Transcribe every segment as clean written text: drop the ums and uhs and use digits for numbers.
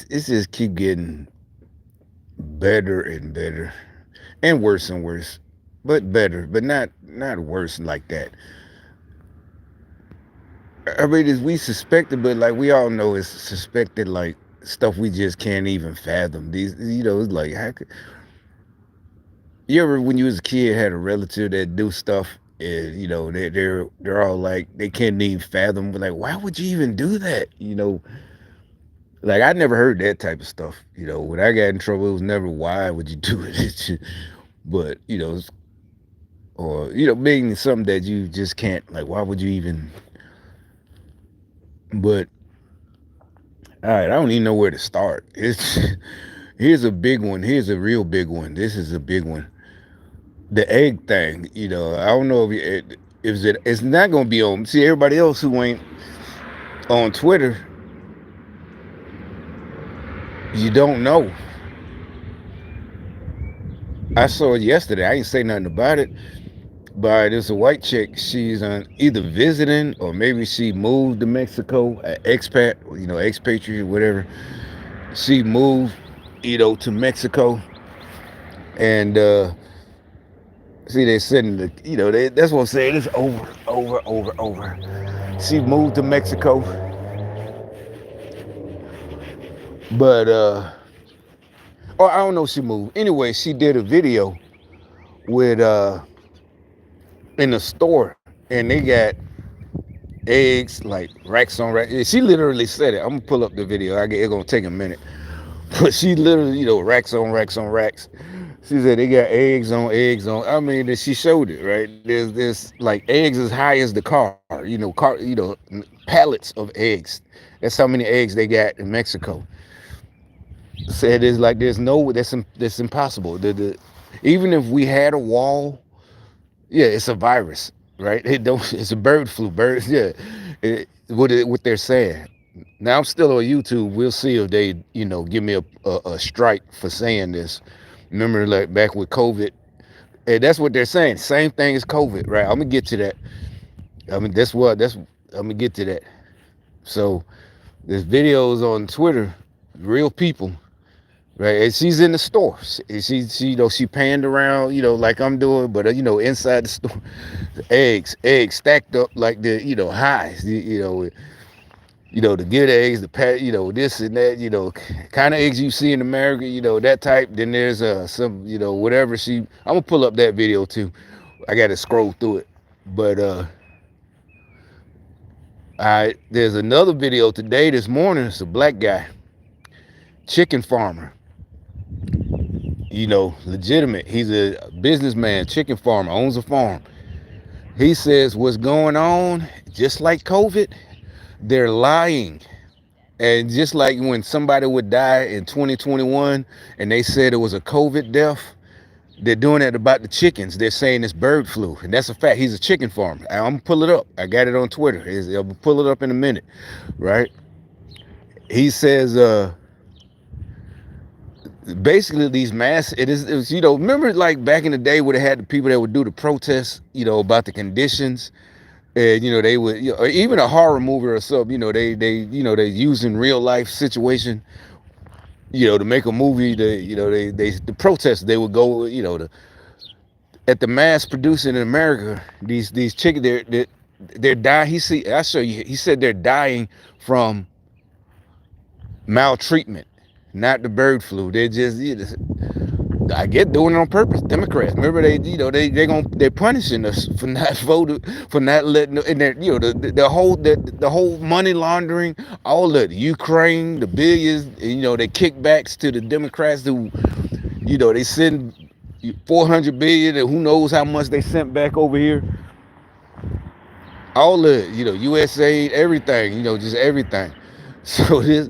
it's just keep getting better and better, and worse, but better, but not worse like that. I mean, we suspected, but like we all know, it's suspected like stuff we just can't even fathom. These, it's like how could you ever when you was a kid had a relative that do stuff and they're all like they can't even fathom, but like why would you even do that? Like I never heard that type of stuff. When I got in trouble, it was never why would you do it, but or being something that you just can't like. Why would you even? But all right, I don't even know where to start. It's here's a big one. Here's a real big one. This is a big one. The egg thing. I don't know if it's not gonna be on. See, everybody else who ain't on Twitter, you don't know. I saw it yesterday. I ain't say nothing about it. But there's a white chick. She's either visiting or maybe she moved to Mexico, expat, expatriate, whatever. She moved, to Mexico, and see, they're sending that's what I'm saying. It's over, over, over, over. She moved to Mexico, but or I don't know if she moved. Anyway, she did a video with in a store, and they got eggs like racks on racks. She literally said it. I'm gonna pull up the video. It's gonna take a minute, but she literally, racks on racks on racks. She said they got eggs on eggs on. I mean, she showed it right. There's like eggs as high as the car. Pallets of eggs. That's how many eggs they got in Mexico. Said it's like that's impossible. Even if we had a wall, yeah, it's a virus, right? It's a bird flu. Birds, yeah. What they're saying. Now I'm still on YouTube. We'll see if they, give me a strike for saying this. Remember, like back with COVID, and that's what they're saying. Same thing as COVID, right? I'm gonna get to that. I mean, I'm gonna get to that. So there's videos on Twitter, real people, right? And she's in the store. She panned around, like I'm doing, but inside the store, eggs stacked up like the, highs, the good eggs, the pat, this and that, kind of eggs you see in America, that type. Then there's some, whatever I'm gonna pull up that video too. I got to scroll through it, but there's another video today this morning. It's a black guy, chicken farmer, legitimate. He's a businessman, chicken farmer, owns a farm. He says what's going on, just like COVID, they're lying. And just like when somebody would die in 2021 and they said it was a COVID death, they're doing that about the chickens. They're saying it's bird flu. And that's a fact. He's a chicken farmer. I'm going to pull it up. I got it on Twitter. I'll pull it up in a minute, right? He says, basically these it was, remember like back in the day where they had the people that would do the protests, about the conditions. And they would, or even a horror movie or something. They using real life situation, to make a movie. The protests they would go, at the mass producing in America. These chickens, they're dying. I show you. He said they're dying from maltreatment, not the bird flu. They're just, I get doing it on purpose. Democrats, remember they're punishing us for not voting, for not letting, and the whole money laundering, all the Ukraine, the billions, they kickbacks to the Democrats who, they send 400 billion and who knows how much they sent back over here. All the USA, everything, just everything. So this,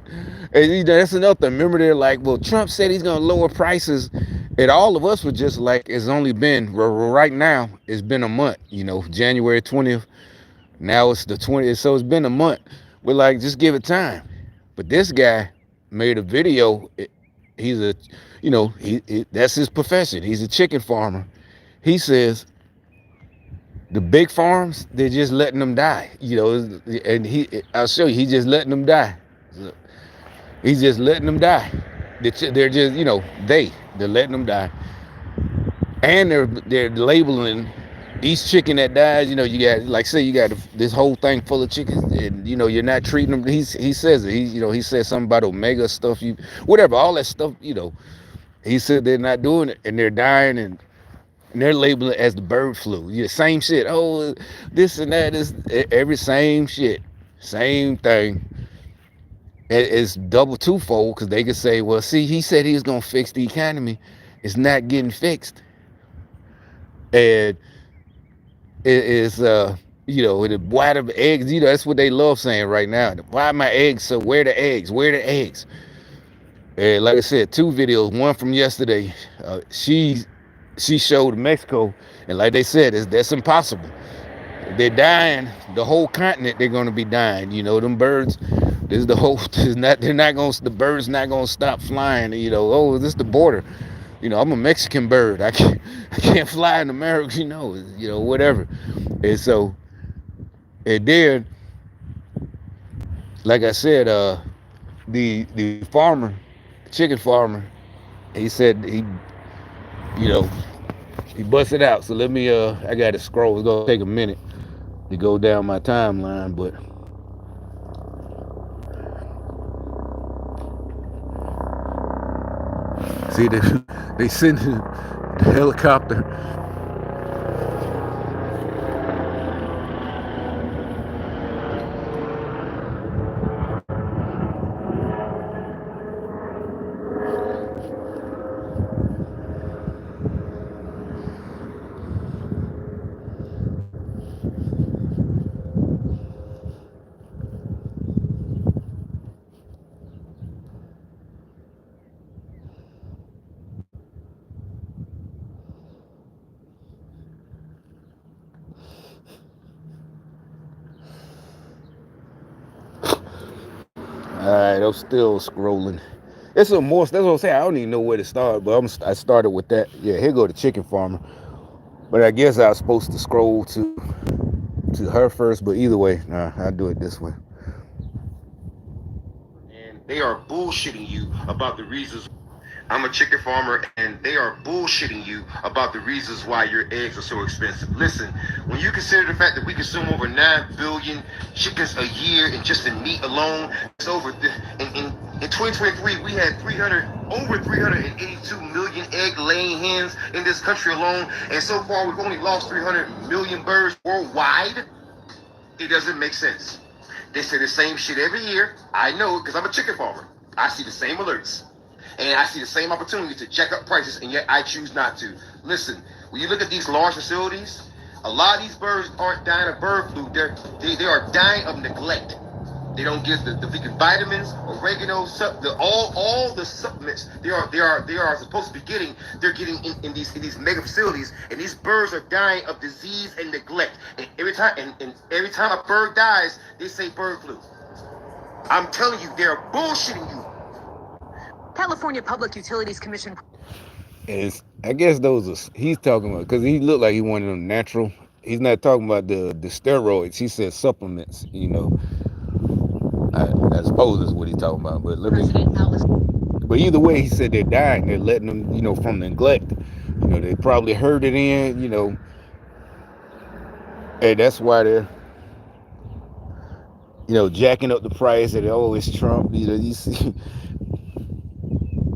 and that's another thing. Remember, they're like, well, Trump said he's gonna lower prices, and all of us were just like, it's only been right now. It's been a month. January 20th. Now it's the 20th, so it's been a month. We're like, just give it time. But this guy made a video. He's a, that's his profession. He's a chicken farmer. He says the big farms, they're just letting them die. And I'll show you. He's just letting them die. He's just letting them die. They're just, they're letting them die, and they're labeling each chicken that dies. You got, like, say you got this whole thing full of chickens, and you're not treating them. He says it. He says something about omega stuff. Whatever, all that stuff. He said they're not doing it, and they're dying, and they're labeling it as the bird flu. Yeah, same shit. Oh, this and that is every same shit, same thing. It's double twofold because they could say, well, see, he said he was gonna fix the economy. It's not getting fixed, and it is why the eggs. That's what they love saying right now. Why my eggs? So where the eggs? Where the eggs? And like I said, two videos. One from yesterday. She showed Mexico, and like they said, that's impossible. They're dying. The whole continent, they're gonna be dying. Them birds. This is the whole. They're not gonna. The birds not gonna stop flying. Oh, this is the border. I'm a Mexican bird. I can't fly in America. Whatever. And so, and then, like I said, the farmer, chicken farmer, he said you know, he busted out. So let me. I got to scroll. It's gonna take a minute to go down my timeline, but. See, they send the helicopter. All right, I'm still scrolling. It's some more. That's what I'm saying. I don't even know where to start, but I started with that. Yeah, here go the chicken farmer. But I guess I was supposed to scroll to her first. But either way, nah, I'll do it this way. And they are bullshitting you about the reasons. I'm a chicken farmer, and they are bullshitting you about the reasons why your eggs are so expensive. Listen, when you consider the fact that we consume over 9 billion chickens a year, and just in meat alone, it's over. In 2023, we had over 382 million egg-laying hens in this country alone, and so far we've only lost 300 million birds worldwide. It doesn't make sense. They say the same shit every year. I know because I'm a chicken farmer. I see the same alerts. And I see the same opportunity to jack up prices, and yet I choose not to. Listen, when you look at these large facilities, a lot of these birds aren't dying of bird flu. They are dying of neglect. They don't get the vegan vitamins, oregano, all the supplements they are supposed to be getting. They're getting in these mega facilities, and these birds are dying of disease and neglect. And every time a bird dies, they say bird flu. I'm telling you, they're bullshitting you. California Public Utilities Commission. I guess those are he's talking about, because he looked like he wanted them natural. He's not talking about the steroids. He said supplements. I suppose that's what he's talking about. But but either way, he said they're dying. They're letting them, from neglect. They probably herd it in. And that's why they're, jacking up the price. And it's Trump. You see.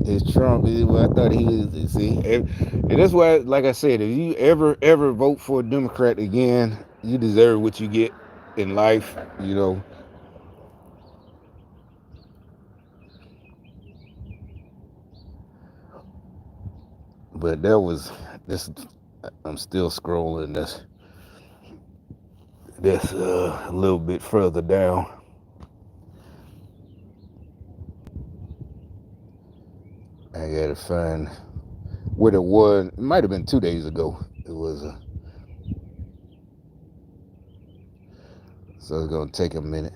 It's Trump. Well, I thought he was. See, and that's why, like I said, if you ever vote for a Democrat again, you deserve what you get in life. But that was this. I'm still scrolling. That's a little bit further down. I gotta find what it was. It might have been 2 days ago. It was so it's gonna take a minute.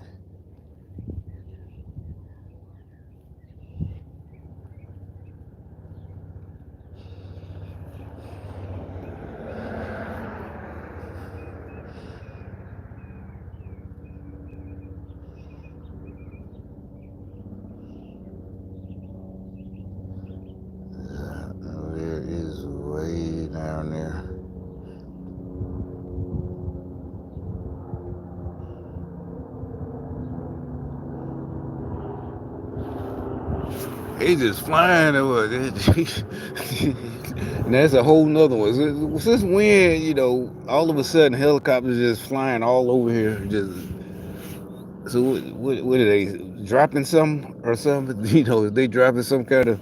They just flying over. And that's a whole nother one. Since when, all of a sudden helicopters just flying all over here? Just so what are they dropping some or something? They dropping some kind of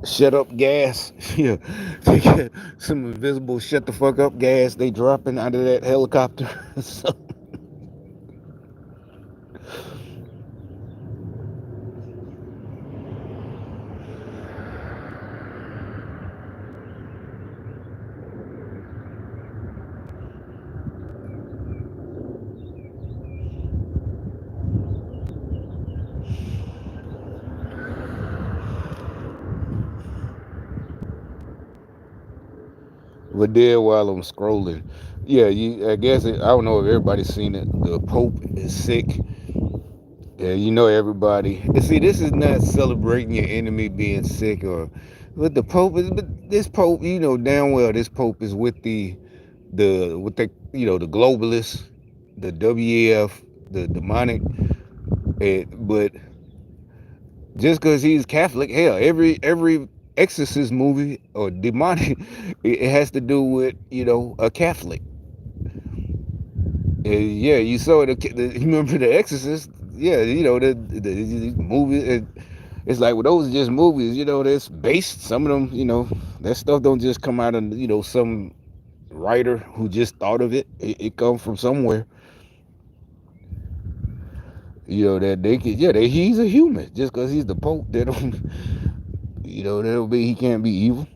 shut up gas. Yeah, they get some invisible shut the fuck up gas. They dropping out of that helicopter. So, but then while I'm scrolling, yeah, I guess I don't know if everybody's seen it. The Pope is sick. Yeah, everybody. See, this is not celebrating your enemy being sick or, but the Pope is. But this Pope, damn well, this Pope is with the what they, the globalists, the WEF, the demonic. But just because he's Catholic, hell, every exorcist movie or demonic, it has to do with a Catholic. Yeah, you saw you remember the Exorcist? Yeah, the movie. It's like, well, those are just movies. That's based. Some of them, that stuff don't just come out of some writer who just thought of it. It comes from somewhere. That they could. Yeah, he's a human. Just because he's the Pope, they don't. That don't mean he can't be evil.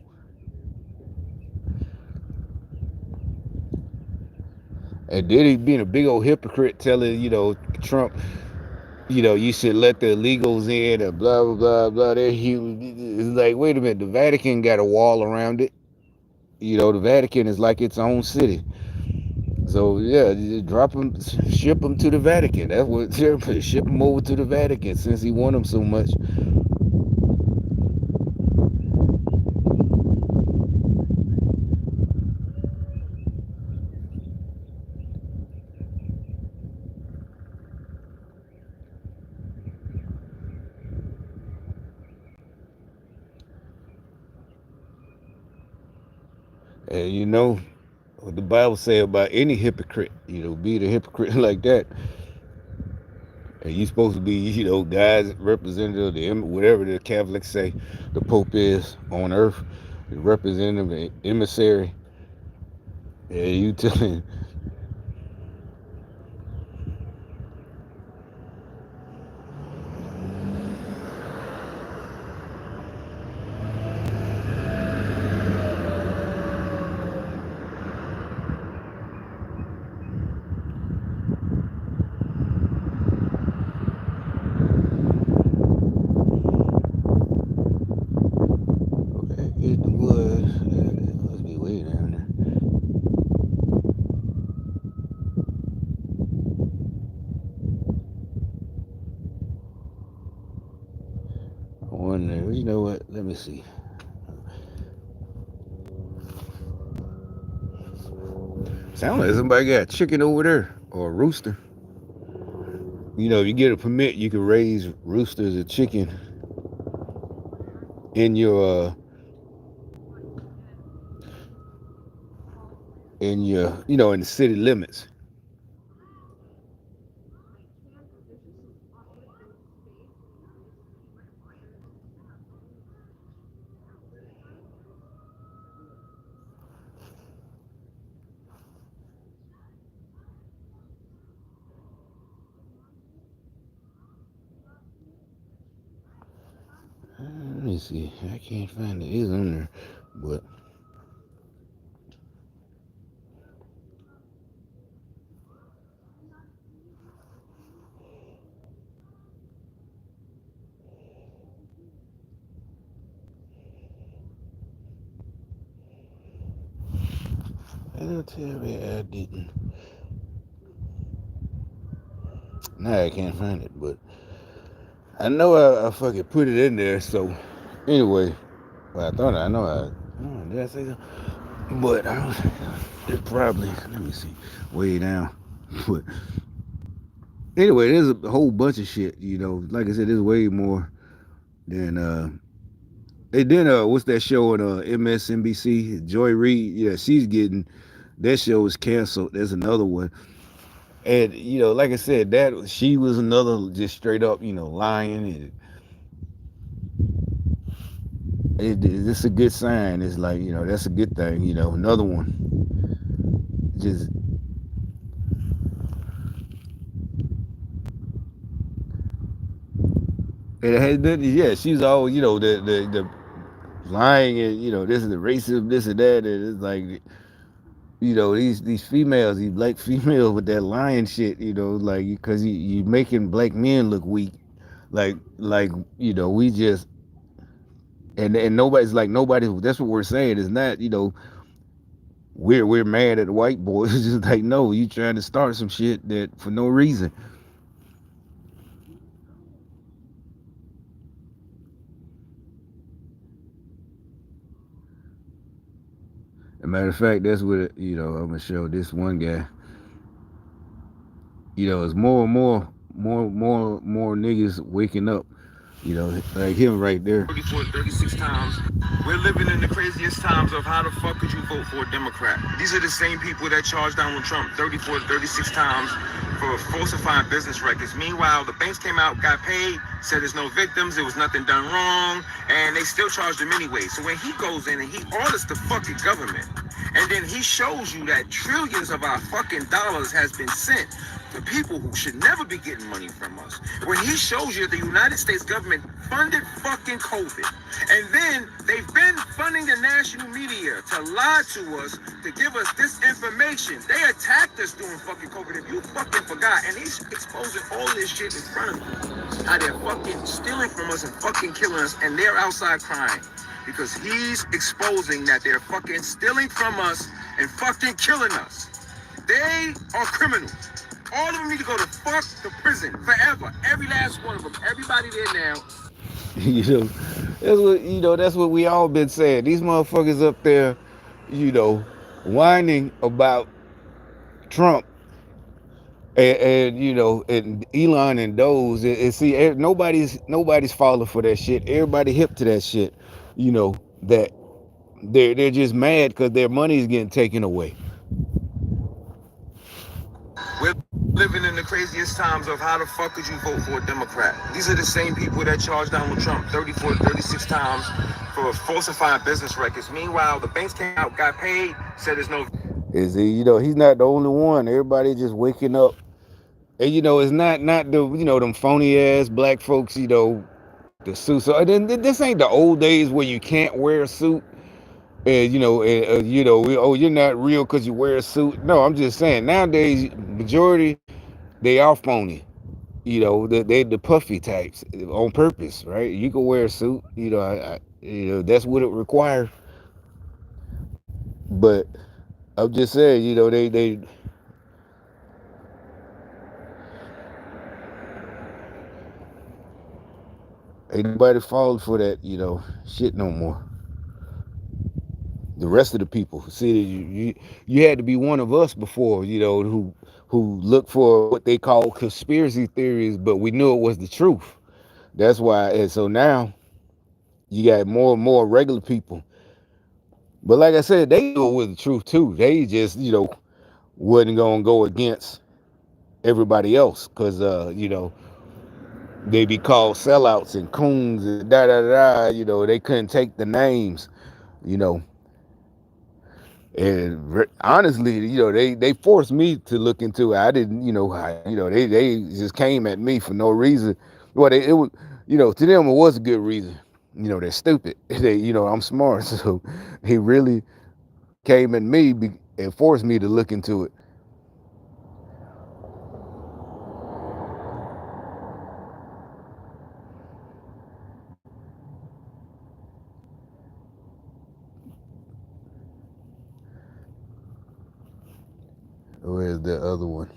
And then he being a big old hypocrite, telling Trump, you should let the illegals in, and blah blah blah blah. They're human. It's like, wait a minute, the Vatican got a wall around it. The Vatican is like its own city. So yeah, just drop them, ship them to the Vatican. That's what ship them over to the Vatican since he want them so much. And what the Bible say about any hypocrite, be the hypocrite like that. And you supposed to be, God's representative, whatever the Catholics say the Pope is on earth, the representative, emissary. Yeah, you telling. Okay, it was. It must be way down there. I wonder. You know what? Let me see. Sound like somebody got a chicken over there or a rooster. If you get a permit, you can raise roosters or chicken in your in the city limits. Let me see. I can't find it. It's on there, but it'll tell me I didn't. Now I can't find it, but I know I fucking put it in there. So anyway, well, I know did I say that? But it probably, let me see, way down. But anyway, there's a whole bunch of shit. Like I said, there's way more. Then they did what's that show on MSNBC? Joy Reid, yeah, she's getting that show is canceled. There's another one. And like I said, that she was another just straight up, lying. And it's a good sign. It's like, that's a good thing. Another one. Just it had yeah, she's all, the lying and this is the racism, this and that. And it's like, these females, these black females with that lying shit, like because you making black men look weak. Like we just and nobody's like nobody. That's what we're saying. Is not we're mad at the white boys. It's just like no, you trying to start some shit that for no reason. As a matter of fact, that's what I'm gonna show this one guy. It's more niggas waking up. Like him right there. 34, 36 times. We're living in the craziest times of how the fuck could you vote for a Democrat? These are the same people that charged Donald Trump 34 to 36 times for falsifying business records. Meanwhile, the banks came out, got paid, said there's no victims, there was nothing done wrong, and they still charged him anyway. So when he goes in and he audits the fucking government, and then he shows you that trillions of our fucking dollars has been sent to people who should never be getting money from us. When he shows you the United States government funded fucking COVID, and then they've been funding the national media to lie to us, to give us this information. They attacked us during fucking COVID. If you fucking forgot, and he's exposing all this shit in front of you, how they're fucking stealing from us and fucking killing us, and they're outside crying because he's exposing that they're fucking stealing from us and fucking killing us. They are criminals. All of them need to go to fuck the prison forever. Every last one of them. Everybody there now. you know, that's what we all been saying. These motherfuckers up there, you know, whining about Trump and and Elon and those and see nobody's falling for that shit. Everybody hip to that shit. That they're just mad because their money is getting taken away. We're living in the craziest times of how the fuck could you vote for a Democrat? These are the same people that charged Donald Trump 34 to 36 times for falsifying business records. Meanwhile, the banks came out, got paid, said there's no. Is he? He's not the only one. Everybody just waking up. And it's not the them phony ass black folks. With the suits. So then this ain't the old days where you can't wear a suit. And you're not real because you wear a suit. No, I'm just saying nowadays majority they are phony. They the puffy types on purpose, right? You can wear a suit. That's what it requires. But I'm just saying, they ain't nobody falling for that, shit no more. The rest of the people, see, you had to be one of us before, who looked for what they call conspiracy theories, but we knew it was the truth. That's why, and so now you got more and more regular people. But like I said, they knew it was the truth too. They just, wasn't gonna go against everybody else because, they be called sellouts and coons and da da da. They couldn't take the names. You know, and honestly, they forced me to look into it. I didn't, they just came at me for no reason. Well, it was, to them it was a good reason. They're stupid. I'm smart, so he really came at me and forced me to look into it. Where's the other one?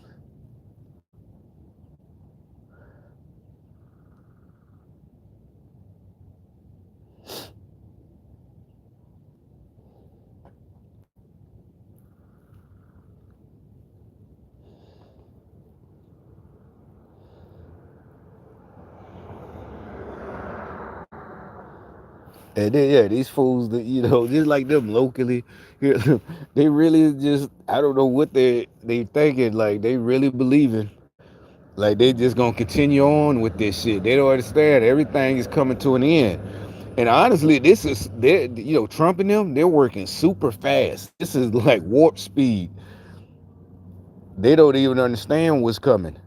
And then, yeah, these fools that just like them locally, they really just I don't know what they thinking. Like they really believing, like they just gonna continue on with this shit. They don't understand everything is coming to an end. And honestly, this is they Trump and them, they're working super fast. This is like warp speed. They don't even understand what's coming.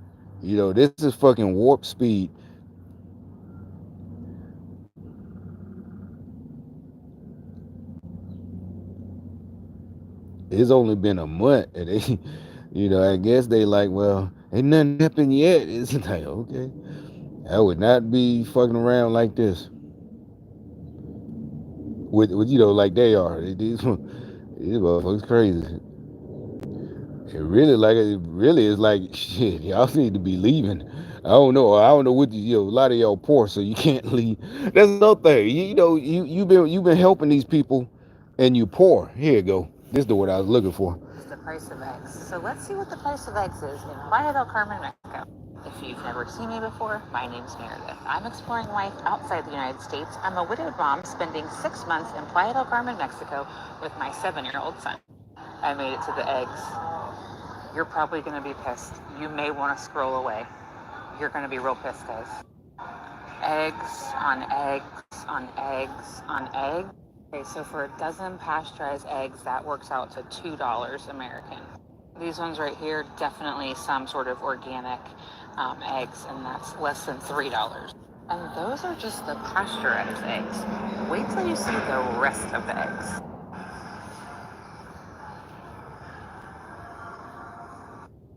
This is fucking warp speed. It's only been a month, and they, I guess they like, well, ain't nothing happened yet. It's like, okay, I would not be fucking around like this with like they are. These motherfuckers crazy. It really is like shit. Y'all need to be leaving. I don't know what a lot of y'all poor, so you can't leave. That's another thing. You've been helping these people, and you poor. Here you go. This is the word I was looking for. Is the price of eggs. So let's see what the price of eggs is in Playa del Carmen, Mexico. If you've never seen me before, my name's Meredith. I'm exploring life outside the United States. I'm a widowed mom spending 6 months in Playa del Carmen, Mexico with my 7-year-old son. I made it to the eggs. You're probably going to be pissed. You may want to scroll away. You're going to be real pissed, guys. Eggs on eggs on eggs on eggs. Okay, so for a dozen pasteurized eggs, that works out to $2 American. These ones right here, definitely some sort of organic eggs, and that's less than $3. And those are just the pasteurized eggs. Wait till you see the rest of the eggs.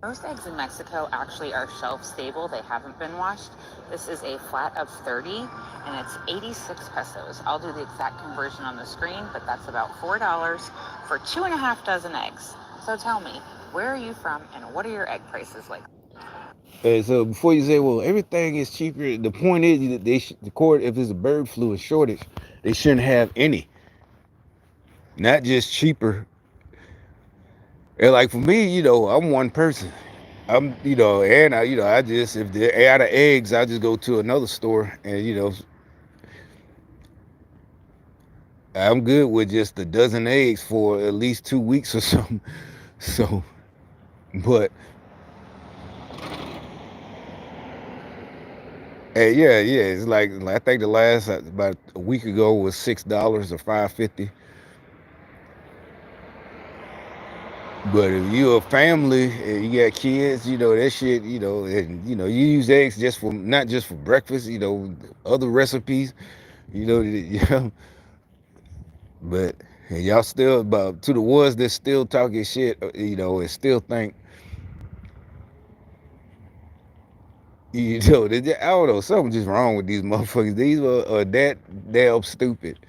Most eggs in Mexico actually are shelf stable. They haven't been washed. This is a flat of 30 and it's 86 pesos. I'll do the exact conversion on the screen, but that's about $4 for 2.5 dozen eggs. So tell me, where are you from and what are your egg prices like? And so before you say, well, everything is cheaper, the point is that the court, if it's a bird flu and shortage, they shouldn't have any. Not just cheaper. And like for me, I'm one person. And I just if they're out of eggs, I just go to another store and I'm good with just a dozen eggs for at least 2 weeks or something. So, but yeah, it's like I think the last about a week ago was $6 or $5.50. But if you're a family and you got kids, that shit, and you use eggs just for not just for breakfast, other recipes, yeah. But and y'all still about to the ones that still talking shit, and still think, I don't know, something just wrong with these motherfuckers. These are that damn stupid.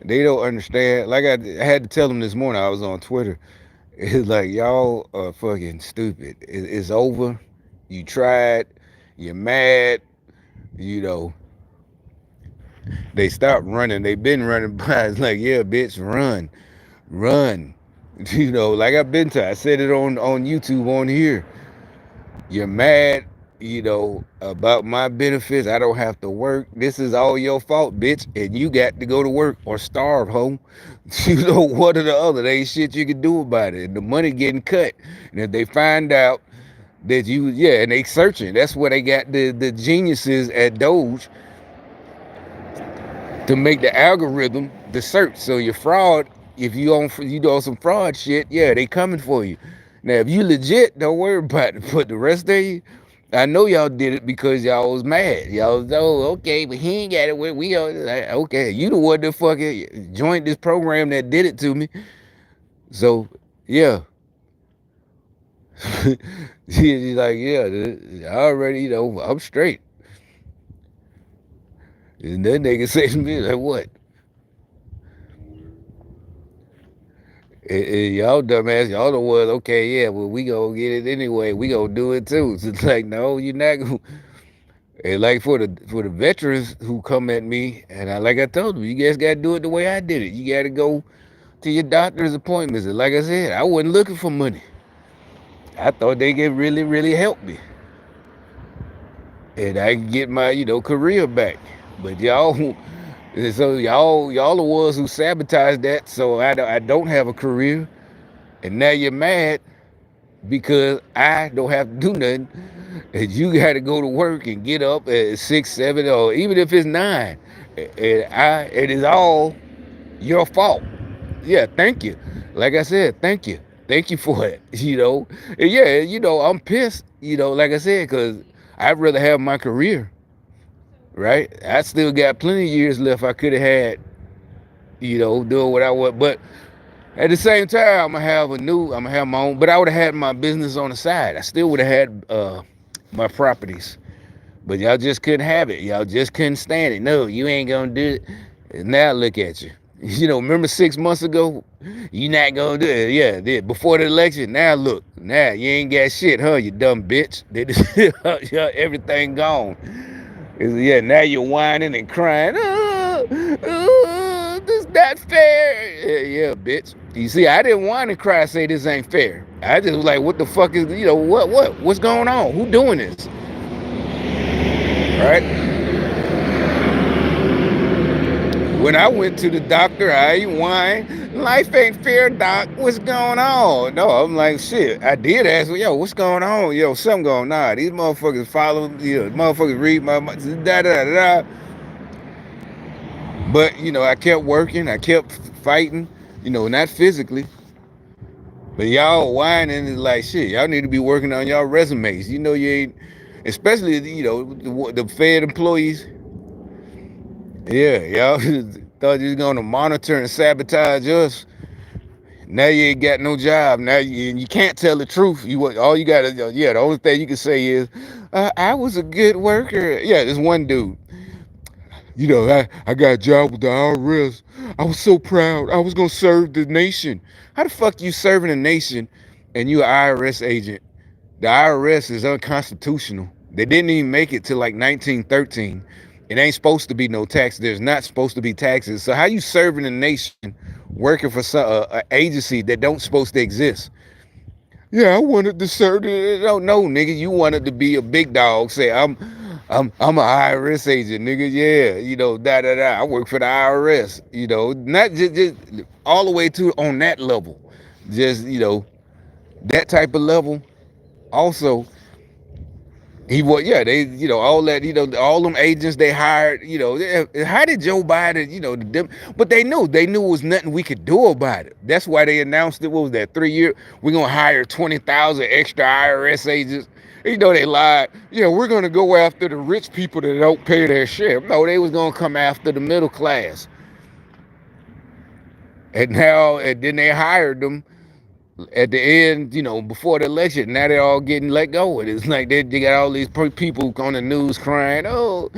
They don't understand. Like I had to tell them this morning. I was on Twitter. It's like y'all are fucking stupid. It's over. You tried. You're mad. You know. They stopped running. They've been running by. It's like, yeah, bitch, run. Like I've been to. I said it on YouTube on here. You're mad. About my benefits. I don't have to work. This is all your fault, bitch. And you got to go to work or starve, home. One or the other. There ain't shit you can do about it. And the money getting cut. And if they find out that and they searching. That's where they got the geniuses at Doge to make the algorithm the search. So your fraud, if you do some fraud shit, yeah, they coming for you. Now if you legit, don't worry about it. But the rest of you, I know y'all did it because y'all was mad. Y'all was, oh, okay, but he ain't got it. We okay, you the one that fucking joined this program that did it to me. So yeah. She's like, yeah, I already, I'm straight. And then they can say to me, like, what? And y'all dumbass, y'all the ones, okay, yeah, well, we gonna get it anyway. We gonna do it too. So it's like, no, you're not gonna. And like for the veterans who come at me, and like I told them, you guys gotta do it the way I did it. You gotta go to your doctor's appointments. And like I said, I wasn't looking for money. I thought they could really, really help me. And I can get my, career back. But y'all And so y'all the ones who sabotaged that. So I don't have a career, and now you're mad because I don't have to do nothing, and you got to go to work and get up at 6, 7, or even if it's 9, and it is all your fault. Yeah, thank you. Like I said, thank you for it. And yeah, I'm pissed. Like I said, because I'd rather have my career, right? I still got plenty of years left. I could have had, doing what I want, but at the same time, I'm gonna have my own, but I would have had my business on the side. I still would have had my properties, but y'all just couldn't have it. Y'all just couldn't stand it. No, you ain't gonna do it. And now look at you. Remember 6 months ago, you not gonna do it. Yeah, before the election. Now look, now you ain't got shit, huh? You dumb bitch. Everything gone. Yeah, now you're whining and crying. This not fair. Yeah, bitch. You see, I didn't whine and cry, say this ain't fair. I just was like, what the fuck is, what's going on? Who doing this? Right? When I went to the doctor, I ain't whine. Life ain't fair, doc. What's going on? No, I'm like, shit. I did ask, yo, what's going on? Yo, something going on. Nah, these motherfuckers follow, motherfuckers read my, da da da da. But, I kept working. I kept fighting, not physically. But y'all whining is like, shit, y'all need to be working on y'all resumes. You ain't, especially, the Fed employees. Yeah, y'all thought you was going to monitor and sabotage us. Now you ain't got no job. Now you can't tell the truth. All you got to, the only thing you can say is, I was a good worker. Yeah, this one dude. I got a job with the IRS. I was so proud. I was gonna serve the nation. How the fuck you serving a nation and you an IRS agent? The IRS is unconstitutional. They didn't even make it to like 1913. It ain't supposed to be no tax. There's not supposed to be taxes. So how you serving a nation working for some agency that don't supposed to exist? Yeah, I wanted to serve. No, nigga, you wanted to be a big dog. Say I'm an IRS agent, nigga. Yeah, da da da. I work for the IRS. Not just all the way to on that level. Just that type of level. Also, he was, yeah, they, all that, all them agents they hired, how did Joe Biden, but they knew it was nothing we could do about it. That's why they announced it. What was that, 3 year? We're gonna hire 20,000 extra IRS agents. They lied. Yeah, we're gonna go after the rich people that don't pay their share. No, they was gonna come after the middle class. And then they hired them at the end, before the election. Now they're all getting let go. It's like they got all these people on the news crying, oh,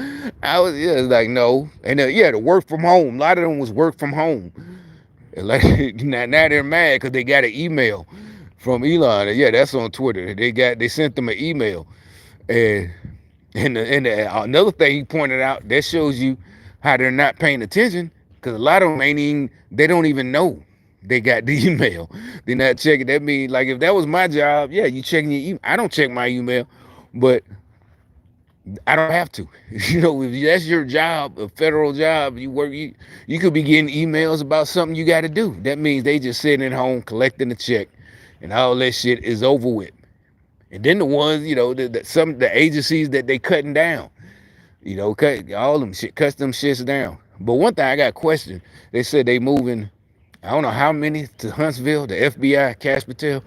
it's like, no. And the work from home. A lot of them was work from home. And like, now they're mad because they got an email from Elon. Yeah, that's on Twitter. They sent them an email. And another thing he pointed out, that shows you how they're not paying attention, because a lot of them they don't even know they got the email. They're not checking. That means, like, if that was my job, yeah, you checking your email. I don't check my email, but I don't have to. If that's your job, a federal job, you could be getting emails about something you got to do. That means they just sitting at home collecting a check, and all that shit is over with. And then the ones, some of the agencies that they cutting down, cut all them shit, cut them shits down. But one thing I got questioned, they said they moving, I don't know how many to Huntsville, the FBI, Cash Patel.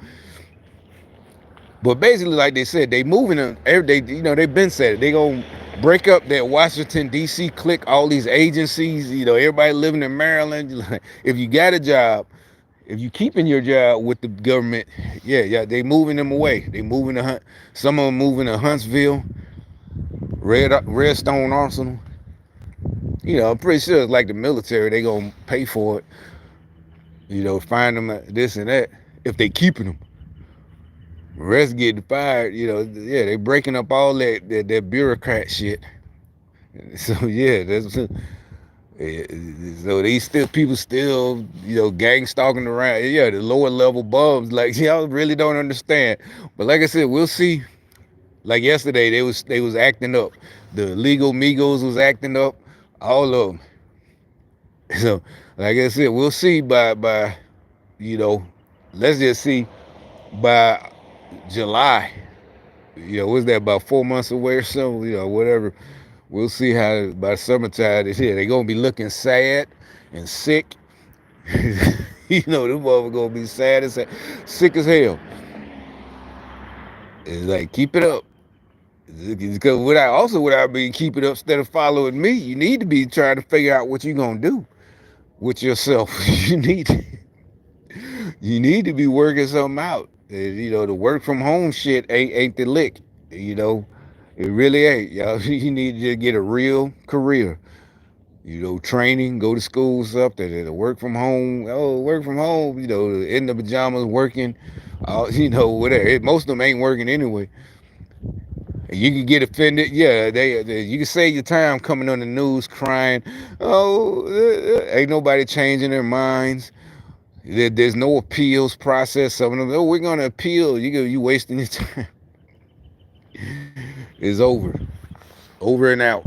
But basically, like they said, they moving them every day. They've been said it. They gonna break up that Washington D.C. clique, all these agencies. Everybody living in Maryland. If you got a job, if you keeping your job with the government, yeah, they moving them away. They moving some of them moving to Huntsville, Redstone Arsenal. I'm pretty sure it's like the military. They gonna pay for it. Find them this and that if they keeping them. The rest getting fired. Yeah, they breaking up all that bureaucrat shit. So yeah, that's. So people still, gang stalking around. Yeah, the lower level bums, like, y'all really don't understand. But like I said, we'll see. Like yesterday, they was acting up. The legal Migos was acting up. All of them. So, like I said, we'll see by you know, let's just see by July. Was that about 4 months away or so? Whatever. We'll see how by summertime this year they're gonna be looking sad and sick. Them motherfuckers gonna be sad and sick as hell. It's like keep it up. Because what I mean, keep it up instead of following me. You need to be trying to figure out what you're gonna do with yourself. You need to be working something out. The work from home shit ain't the lick. It really ain't. Y'all, you need to get a real career. Training, go to school, stuff that work from home. Oh, work from home. In the pajamas working. Whatever. Most of them ain't working anyway. You can get offended. Yeah, you can save your time coming on the news crying. Oh, ain't nobody changing their minds. There's no appeals process. Some of them, oh, we're gonna appeal. You wasting your time. It's over and out.